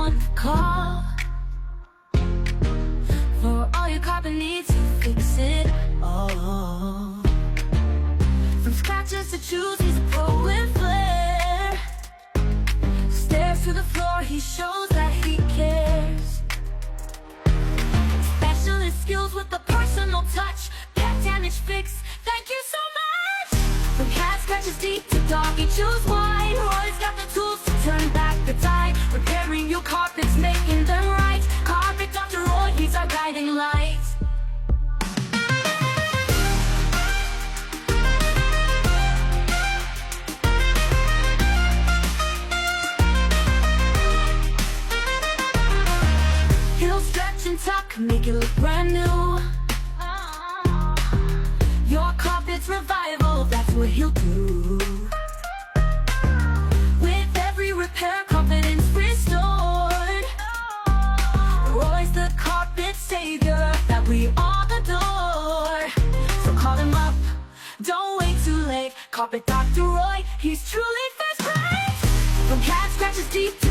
one call. For all your carpet needs, to fix it all. From scratches to choose, he's a pro with flair. Stares to the floor, he shows that he cares. Specialist skills with a personal touch. Pet damage fix, thank you so much. From cat scratches deep to doggy choose wide, Roy's got the tools to turn back the tide. Repairing your carpets, making them right. Carpet Dr. Roy, he's our guiding light. He'll stretch and tuck, make it look brand new. Your carpet's revival, that's what he'll do. With every repair, confidence restored. Roy's the carpet savior that we all adore. So call him up, don't wait too late. Carpet Dr. Roy, he's truly first rate. From cat scratches deep to